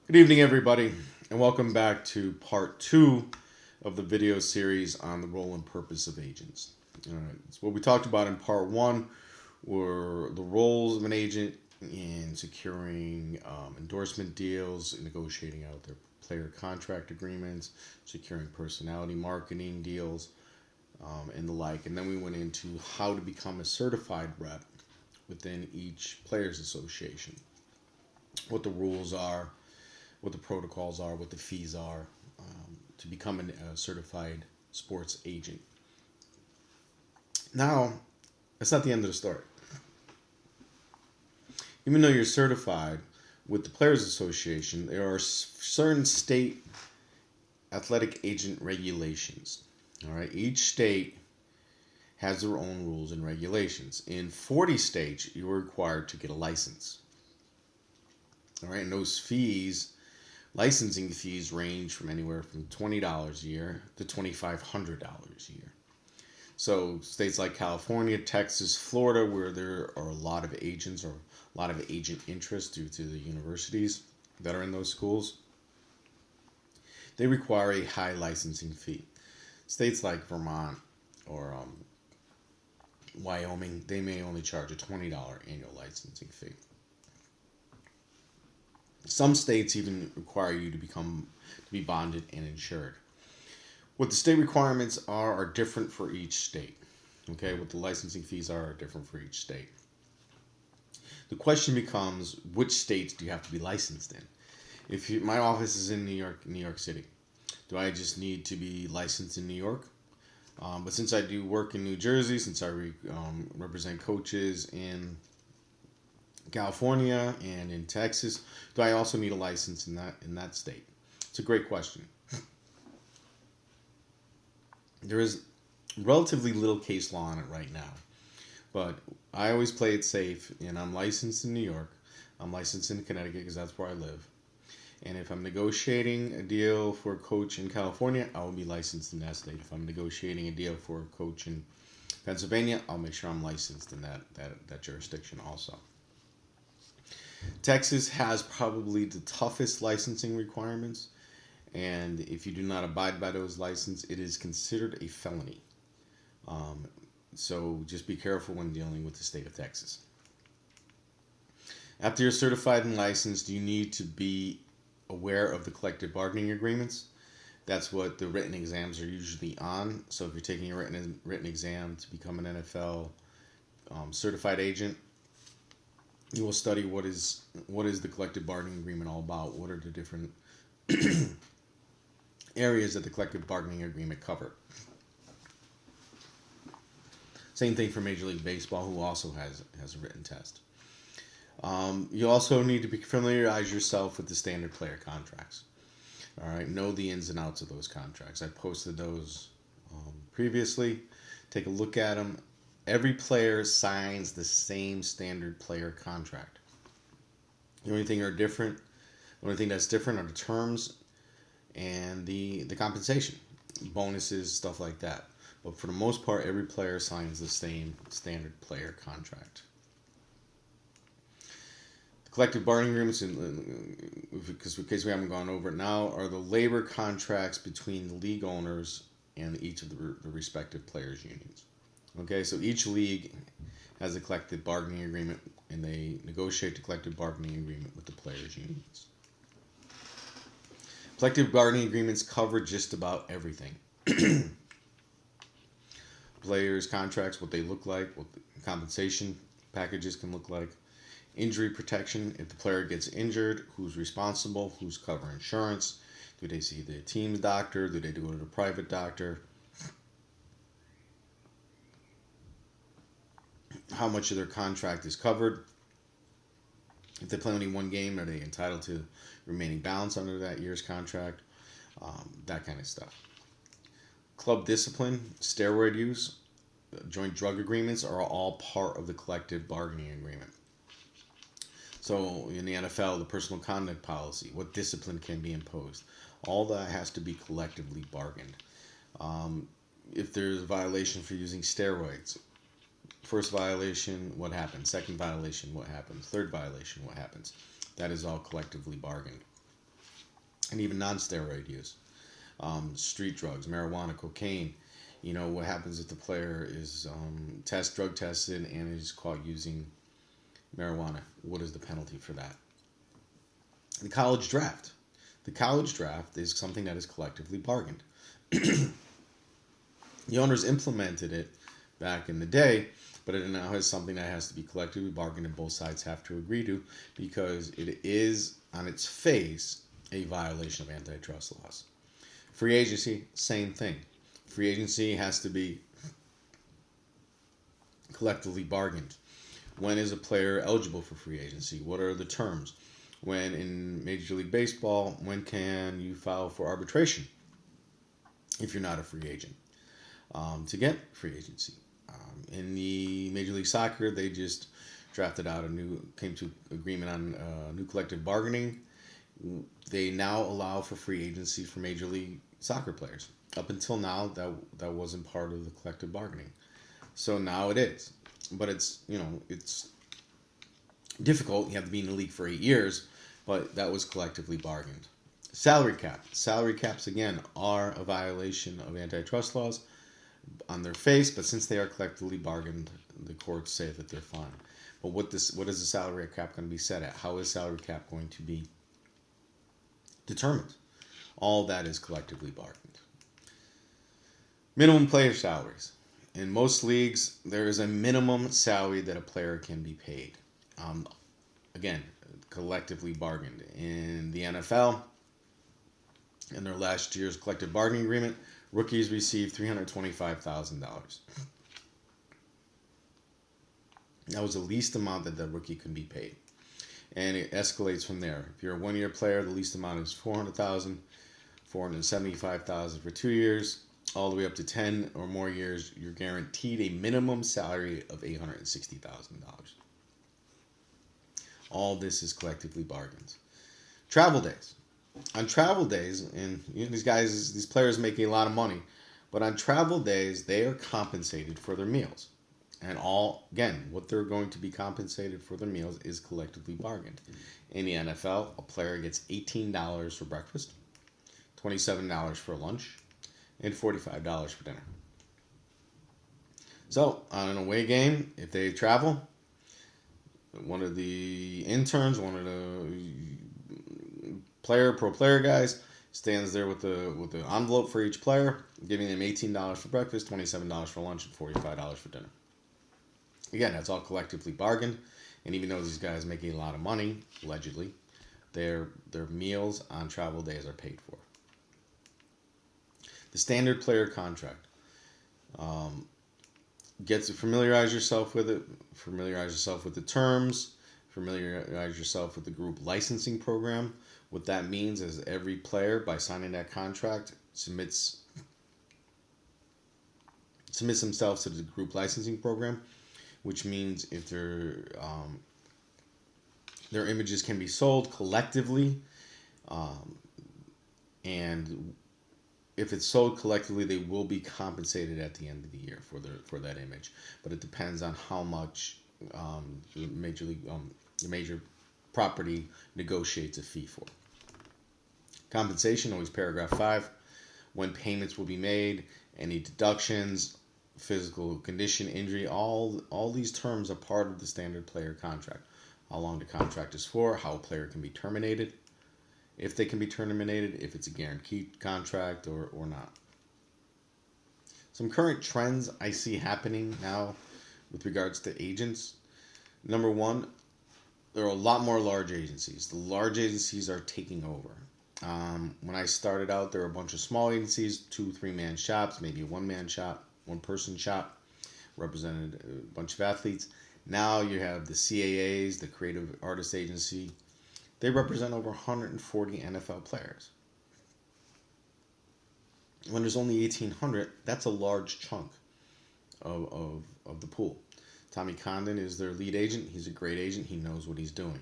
Good evening, everybody, and welcome back to part two of the video series on the role and purpose of agents. All right, so what we talked about in part one were the roles of an agent in securing endorsement deals, negotiating out their player contract agreements, securing personality marketing deals, and the like. And then we went into how to become a certified rep within each players association, what the rules are, what the protocols are, what the fees are to become a certified sports agent. Now, that's not the end of the story. Even though you're certified with the Players Association, there are certain state athletic agent regulations. All right, each state has their own rules and regulations. In 40 states, you're required to get a license. All right, and those fees, licensing fees, range from anywhere from $20 a year to $2,500 a year. So states like California, Texas, Florida, where there are a lot of agents or a lot of agent interest due to the universities that are in those schools, they require a high licensing fee. States like Vermont or Wyoming, they may only charge a $20 annual licensing fee. Some states even require you to be bonded and insured. What the state requirements are different for each state. Okay, what the licensing fees are different for each state. The question becomes, which states do you have to be licensed in? If my office is in New York City, do I just need to be licensed in New York? But since I do work in New Jersey, since I represent coaches in California and in Texas, do I also need a license in that state? It's a great question. There is relatively little case law on it right now, but I always play it safe, and I'm licensed in New York. I'm licensed in Connecticut because that's where I live. And if I'm negotiating a deal for a coach in California, I will be licensed in that state. If I'm negotiating a deal for a coach in Pennsylvania, I'll make sure I'm licensed in that jurisdiction also. Texas has probably the toughest licensing requirements, and if you do not abide by those licenses, it is considered a felony. Um, so just be careful when dealing with the state of Texas. After you're certified and licensed, you need to be aware of the collective bargaining agreements. That's what the written exams are usually on. So if you're taking a written exam to become an NFL certified agent, you will study what is the collective bargaining agreement all about. What are the different areas that the collective bargaining agreement cover? Same thing for Major League Baseball, who also has a written test. You also need to familiarize yourself with the standard player contracts. All right, know the ins and outs of those contracts. I posted those previously. Take a look at them. Every player signs the same standard player contract. The only thing that's different are the terms and the compensation, bonuses, stuff like that. But for the most part, every player signs the same standard player contract. The collective bargaining agreements, because in case we haven't gone over it now, are the labor contracts between the league owners and each of the respective players' unions. Okay, so each league has a collective bargaining agreement, and they negotiate the collective bargaining agreement with the players' unions. Collective bargaining agreements cover just about everything. Players' contracts, what they look like, what the compensation packages can look like, injury protection. If the player gets injured, who's responsible? Who's covering insurance? Do they see the team's doctor? Do they go to the private doctor? How much of their contract is covered? If they play only one game, are they entitled to remaining balance under that year's contract? That kind of stuff. Club discipline, steroid use, joint drug agreements are all part of the collective bargaining agreement. So in the NFL, the personal conduct policy, what discipline can be imposed, all that has to be collectively bargained. If there's a violation for using steroids, first violation, what happens? Second violation, what happens? Third violation, what happens? That is all collectively bargained. and even non-steroid use. Street drugs, marijuana, cocaine. What happens if the player is drug tested and is caught using marijuana? What is the penalty for that? The college draft. The college draft is something that is collectively bargained. The owners implemented it back in the day, but it now has something that has to be collectively bargained and both sides have to agree to, because it is, on its face, a violation of antitrust laws. Free agency, same thing. Free agency has to be collectively bargained. When is a player eligible for free agency? What are the terms? When in Major League Baseball, when can you file for arbitration if you're not a free agent to get free agency? In the Major League Soccer, they just drafted out came to agreement on new collective bargaining. They now allow for free agency for Major League Soccer players. Up until now, that wasn't part of the collective bargaining. So now it is. But it's difficult. You have to be in the league for 8 years, but that was collectively bargained. Salary cap. Salary caps, again, are a violation of antitrust laws on their face, but since they are collectively bargained, the courts say that they're fine. But what is the salary cap going to be set at? How is salary cap going to be determined? All that is collectively bargained. Minimum player salaries. In most leagues, there is a minimum salary that a player can be paid. Again, collectively bargained. In the NFL, in their last year's collective bargaining agreement, rookies received $325,000. That was the least amount that the rookie could be paid. And it escalates from there. If you're a one-year player, the least amount is $400,000, $475,000 for 2 years, all the way up to 10 or more years, you're guaranteed a minimum salary of $860,000. All this is collectively bargained. Travel days. On travel days, and these players make a lot of money, but on travel days, they are compensated for their meals. And what they're going to be compensated for their meals is collectively bargained. In the NFL, a player gets $18 for breakfast, $27 for lunch, and $45 for dinner. So, on an away game, if they travel, one of the interns, one of the pro player guys, stands there with the envelope for each player, giving them $18 for breakfast, $27 for lunch, and $45 for dinner. Again, that's all collectively bargained, and even though these guys make a lot of money, allegedly, their meals on travel days are paid for. The standard player contract. Get to familiarize yourself with it, familiarize yourself with the terms, familiarize yourself with the group licensing program. What that means is every player, by signing that contract, submits themselves to the group licensing program, which means if their images can be sold collectively, and if it's sold collectively, they will be compensated at the end of the year for that image. But it depends on how much the major property negotiates a fee for. Compensation, always paragraph 5. When payments will be made, any deductions, physical condition, injury, all these terms are part of the standard player contract. How long the contract is for, how a player can be terminated, if they can be terminated, if it's a guaranteed contract or not. Some current trends I see happening now with regards to agents. Number one, there are a lot more large agencies. The large agencies are taking over. When I started out, there were a bunch of small agencies, 2-3-man shops, maybe a one-man shop, one-person shop, represented a bunch of athletes. Now you have the CAAs, the Creative Artist Agency. They represent over 140 NFL players. When there's only 1,800, that's a large chunk of the pool. Tommy Condon is their lead agent. He's a great agent. He knows what he's doing.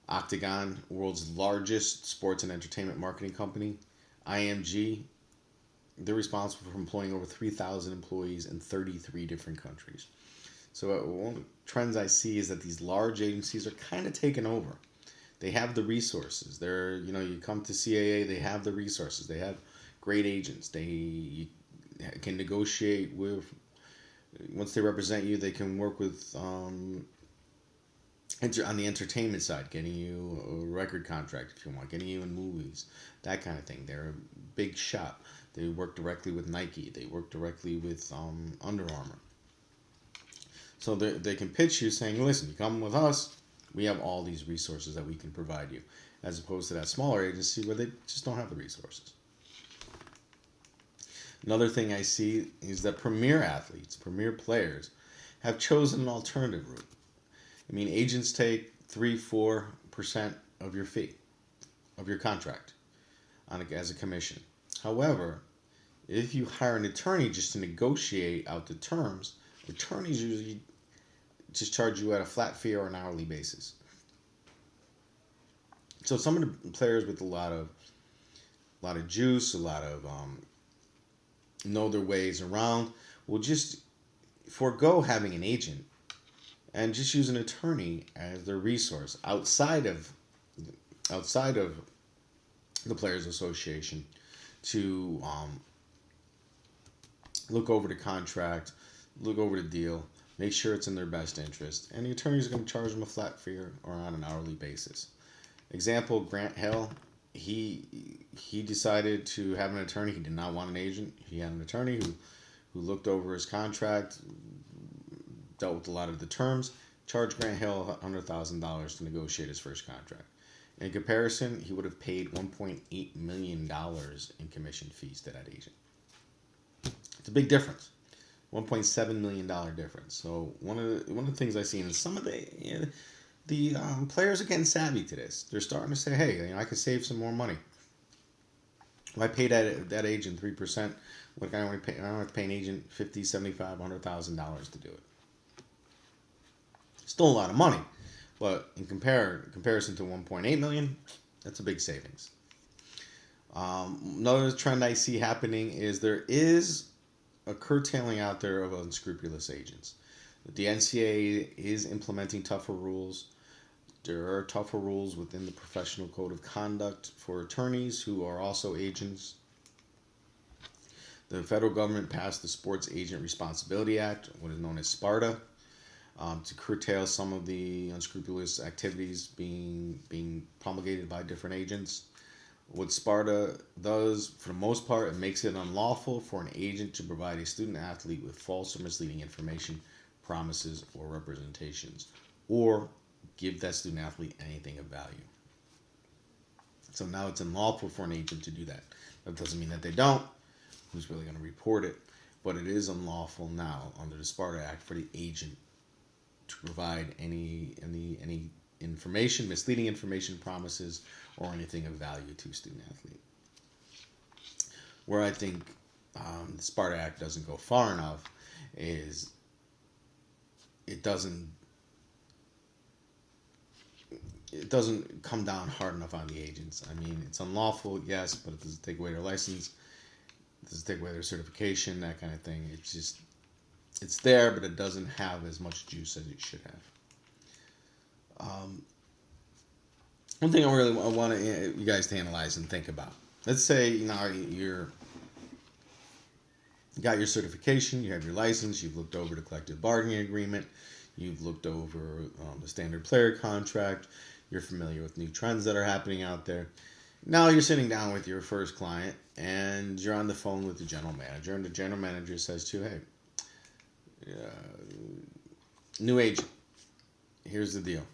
Octagon, world's largest sports and entertainment marketing company. IMG, they're responsible for employing over 3,000 employees in 33 different countries. So one of the trends I see is that these large agencies are kind of taking over. They have the resources. You come to CAA, they have the resources. They have great agents. They can negotiate with, once they represent you, they can work with, on the entertainment side, getting you a record contract if you want, getting you in movies, that kind of thing. They're a big shop. They work directly with Nike. They work directly with Under Armour. So they can pitch you saying, listen, you come with us, we have all these resources that we can provide you, as opposed to that smaller agency where they just don't have the resources. Another thing I see is that premier athletes, premier players, have chosen an alternative route. I mean, agents take 3-4% of your fee, of your contract, as a commission. However, if you hire an attorney just to negotiate out the terms, attorneys usually just charge you at a flat fee or an hourly basis. So some of the players with a lot of juice, a lot of know their ways around, will just forego having an agent and just use an attorney as their resource outside of the Players Association to look over the contract, look over the deal, make sure it's in their best interest, and the attorney is going to charge them a flat fee or on an hourly basis. Example, Grant Hill, he decided to have an attorney. He did not want an agent. He had an attorney who looked over his contract, dealt with a lot of the terms, charged Grant Hill $100,000 to negotiate his first contract. In comparison, he would have paid $1.8 million in commission fees to that agent. It's a big difference. $1.7 million difference. So one of the things I see in some of the players are getting savvy to this. They're starting to say, hey, I can save some more money. If I pay that agent 3%, I don't have to pay an agent $50,000, $75,000, $100,000 to do it. Still a lot of money, but in comparison to 1.8 million, that's a big savings. Another trend I see happening is there is a curtailing out there of unscrupulous agents. The NCAA is implementing tougher rules. There are tougher rules within the Professional Code of Conduct for attorneys who are also agents. The federal government passed the Sports Agent Responsibility Act, what is known as SPARTA, to curtail some of the unscrupulous activities being promulgated by different agents. What SPARTA does, for the most part, it makes it unlawful for an agent to provide a student athlete with false or misleading information, promises, or representations, or give that student athlete anything of value. So now it's unlawful for an agent to do that. That doesn't mean that they don't. Who's really going to report it? But it is unlawful now under the SPARTA Act for the agent to provide any information, misleading information, promises, or anything of value to a student athlete. Where I think the SPARTA Act doesn't go far enough is it doesn't come down hard enough on the agents. I mean, it's unlawful, yes, but it doesn't take away their license, it doesn't take away their certification, that kind of thing. It's there, but it doesn't have as much juice as it should have. One thing I want you guys to analyze and think about. Let's say you got your certification, you have your license, you've looked over the collective bargaining agreement, you've looked over the standard player contract, you're familiar with new trends that are happening out there. Now you're sitting down with your first client and you're on the phone with the general manager, and the general manager says to you, hey, new agent, here's the deal.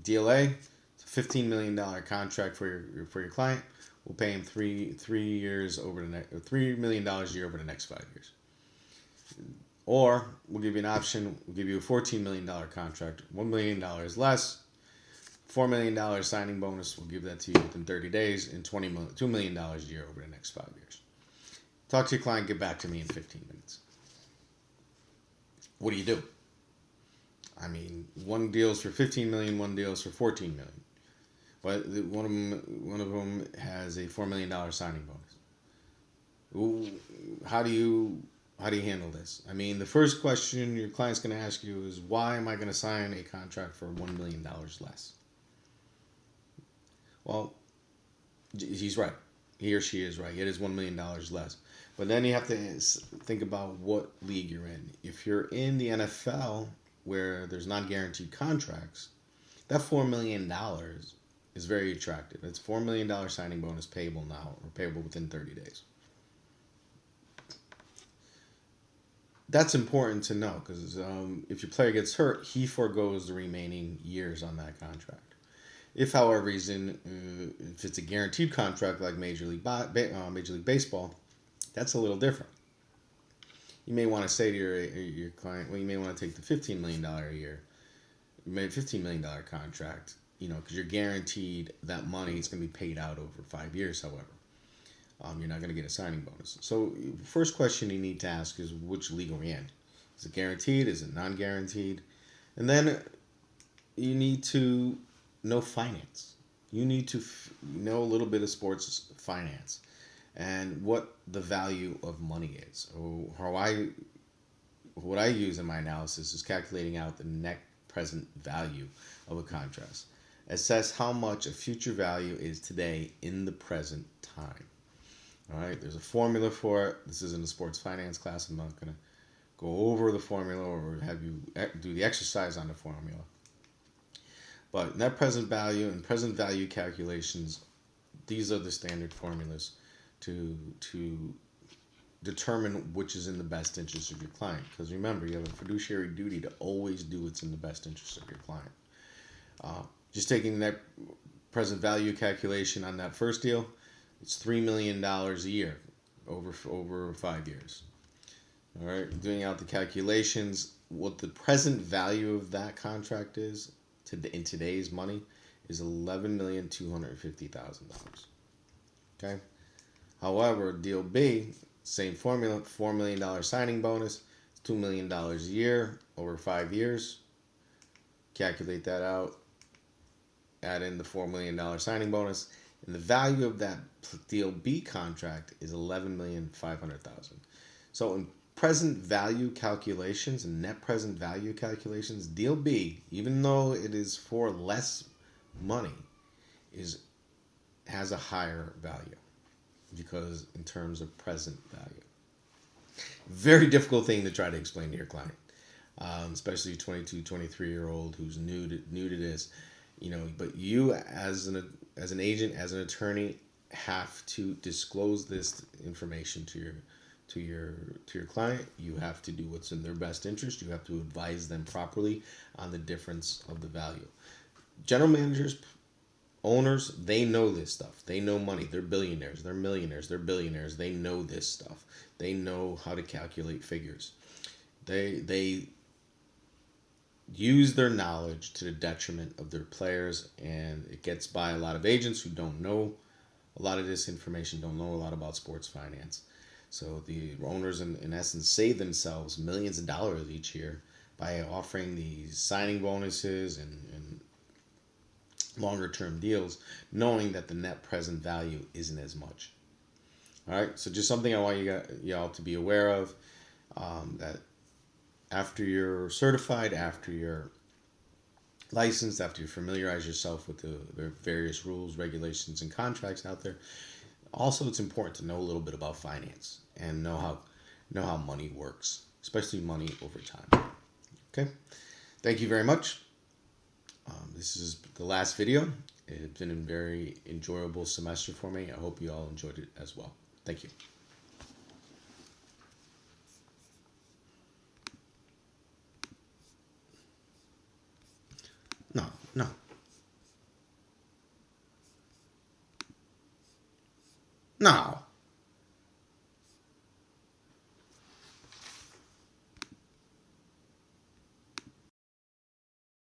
DLA, it's a $15 million contract for your client. We'll pay him $3 million a year over the next 5 years. Or we'll give you an option. We'll give you a $14 million contract, $1 million less, $4 million signing bonus. We'll give that to you within 30 days, and $2 million a year over the next 5 years. Talk to your client. Get back to me in 15 minutes. What do you do? I mean, one deal's for $15 million, one deal's for $14 million. But one of them has a $4 million signing bonus. How do you How do you handle this? I mean, the first question your client's going to ask you is, why am I going to sign a contract for $1 million less? Well, he's right. He or she is right. It is $1 million less. But then you have to think about what league you're in. If you're in the NFL, where there's non-guaranteed contracts, that $4 million is very attractive. It's $4 million signing bonus payable now, or payable within 30 days. That's important to know, because if your player gets hurt, he forgoes the remaining years on that contract. If, however, if it's a guaranteed contract like Major League Baseball, that's a little different. You may want to say to your client, well, you may want to take the $15 million a year, $15 million contract, because you're guaranteed that money is going to be paid out over 5 years. However, you're not going to get a signing bonus. So, first question you need to ask is, which league are we in? Is it guaranteed? Is it non-guaranteed? And then you need to know finance. You need to know a little bit of sports finance and what the value of money is. What I use in my analysis is calculating out the net present value of a contract. Assess how much a future value is today in the present time. All right, there's a formula for it. This isn't a sports finance class. I'm not going to go over the formula or have you do the exercise on the formula. But net present value and present value calculations, these are the standard formulas to determine which is in the best interest of your client. Because remember, you have a fiduciary duty to always do what's in the best interest of your client. Just taking that present value calculation on that first deal, it's $3 million a year over 5 years. All right, doing out the calculations, what the present value of that contract is in today's money is $11,250,000. Okay. However, deal B, same formula, $4 million signing bonus, $2 million a year over 5 years. Calculate that out. Add in the $4 million signing bonus. And the value of that deal B contract is $11,500,000. So in present value calculations and net present value calculations, deal B, even though it is for less money, has a higher value because in terms of present value. Very difficult thing to try to explain to your client, especially a 22, 23-year-old who's new to this. But you as an agent, as an attorney, have to disclose this information to your client. You have to do what's in their best interest. You have to advise them properly on the difference of the value. General managers, owners, they know this stuff. They know money. They're billionaires. They're millionaires. They're billionaires. They know this stuff. They know how to calculate figures. They use their knowledge to the detriment of their players, and it gets by a lot of agents who don't know a lot of this information, don't know a lot about sports finance. So the owners, in essence, save themselves millions of dollars each year by offering these signing bonuses and longer-term deals, knowing that the net present value isn't as much. All right, so just something I want y'all to be aware of, that after you're certified, after you're licensed, after you familiarize yourself with the various rules, regulations, and contracts out there, also it's important to know a little bit about finance and know how money works, especially money over time. Okay, thank you very much. This is the last video. It's been a very enjoyable semester for me. I hope you all enjoyed it as well. Thank you. No, no. No.